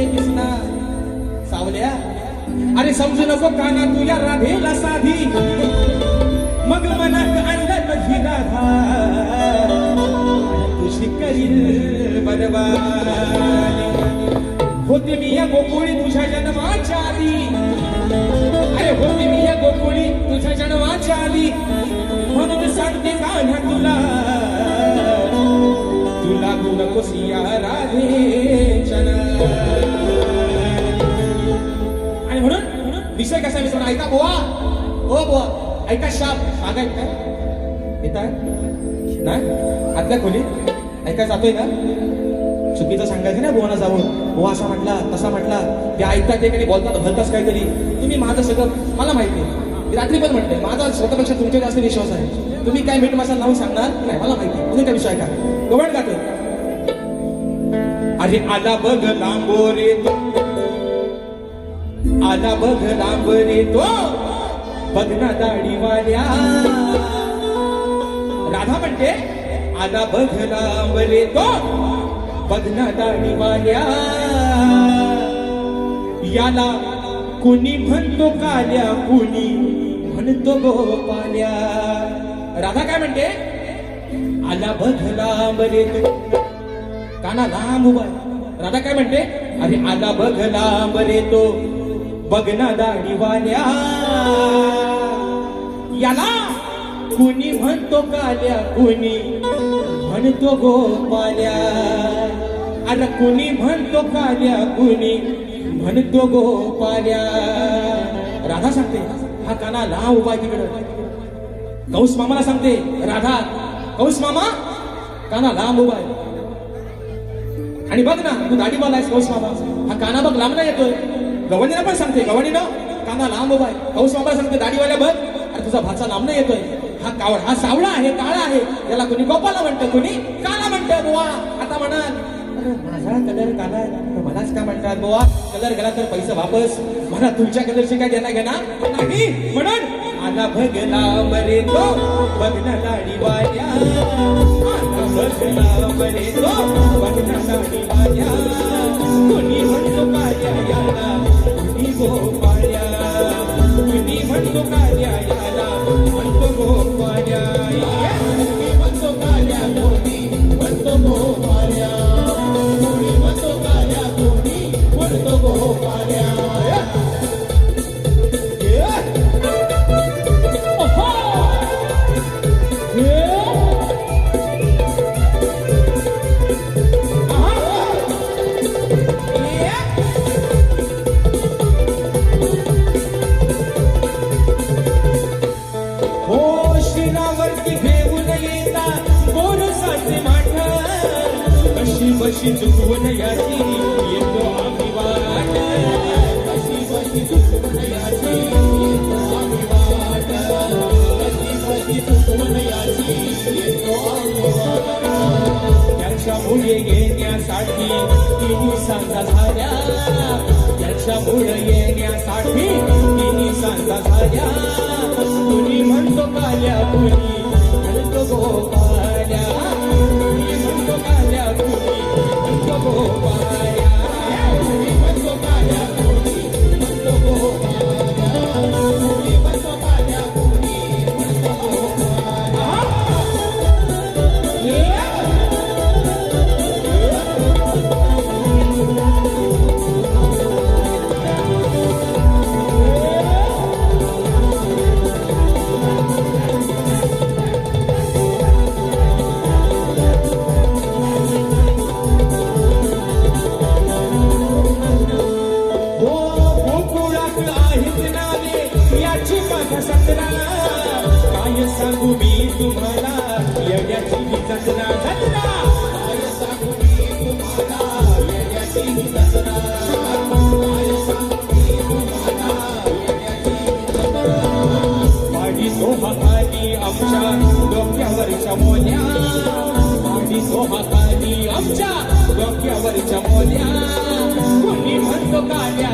कृष्णा सावल्या अरे समजू नको काना तुझ्या राधेला साधी मग मनात आणलं तुझी राधा तुझी करील बरबादी होते मी या गोकुळी तुझ्या जन्माच्या आधी अरे होते मी या गोकुळी तुझ्या जन्माच्या आधी म्हणून सांगते कान्हा तुला तुला तू नकोस या राधेच्या आणि म्हणून विषय कसा मित्रांनो ऐका बुवा ओ बुवा ऐका शाप मागा ऐकताय येताय नाही आतल्या खोलीत ऐका जातोय ना चुकीचं सांगायचं ना बुवाना जाऊन बुवा असा म्हटला तसा म्हटला ते ऐकतात एक आणि बोलतात भलताच काहीतरी तुम्ही माझं सगळं मला माहिती आहे मी रात्री पण म्हणते माझा स्वतःपेक्षा तुमच्या जास्त विश्वास आहे तुम्ही काय मीठ मसाला लावून सांगणार नाही मला माहिती तुम्ही काय विषय ऐका गवण गाते अरे आला बघ लांबोरे तो आला बघ लांबरे तो बघना दाढीवाल्या राधा म्हणते आला बघ लांबरे तो बघना दाढीवाल्या याला कुणी म्हणतो काल्या कुणी म्हणतो गोपाल्या राधा काय म्हणते आला बघ लांबरे तो काना लांब उभा राधा काय म्हणते अरे आला बघ लांबरे तो बघना दाढीवाल्या याला कुणी म्हणतो काल्या कुणी म्हणतो गोपाल्या अरे कुणी म्हणतो काल्या कुणी म्हणतो गोपाल्या राधा सांगते हा काना लांब उभा तिकडं कंस मामाला सांगते राधा कंस मामा काना लांब उभा आहे आणि बघ ना तू दाढीवाला आहेस कंस मामा हा काना बघ लांब नाही येतोय गवणीला पण सांगते गवणीनं काना लांब उभा आहे कंस मामाला सांगते दाढीवाल्या बघ अरे तुझा भाचा लांब नाही येतोय हा कावड हा सावळा आहे काळा आहे याला कोणी गोपाला म्हणतं कोणी काला म्हणतं बुवा आता म्हणाल माझा कलर काला आहे मलाच का म्हणतात बुवा कलर गेला तर पैसे वापस मला तुमच्या कलरची काय देणं घेणार नाही म्हणून आला बघला मरे तो बघना दाढीवाल्या आला बघला मरे तो बघना दाढीवाल्या कोणी म्हणतो काल्या याला कोणी गोपाल्या कोणी म्हणतो काल्या याला म्हणतो गोपाल्या कोणी म्हणतो काल्या कोणी म्हणतो गोपाल्या कोणी म्हणतो काल्या कोणी म्हणतो गोपाल्या बशी चुकवून याची येतो आम्ही वाट बशी चुकवून याची येतो आम्ही वाट बशी चुकवून याची येतो आम्ही वाट त्याच्यामुळे येण्यासाठी तिन्ही सांगा झाल्या त्याच्यामुळे येण्यासाठी तिन्ही सांगा झाल्या कुणी म्हणतो काल्या कुणी म्हणतो गोपाल्या कुणी म्हणतो काल्या कुणी म्हणतो गोपाल्या कुणी म्हणतो काल्या कुणी म्हणतो गोपाल्या कुणी म्हणतो काल्या कुणी म्हणतो गोपाल्या काय सांगू मी तुम्हाला येण्याची जत्रा जत्रा काय सांगू मी तुम्हाला येण्याची जत्रा काय सांगू मी तुम्हाला येण्याची जत्रा वाढी सोहाखाली आमच्या डोक्यावरच्या मोल्या वाढी सोहाखाली आमच्या डोक्यावरच्या मोल्या कोणी म्हणतो काल्या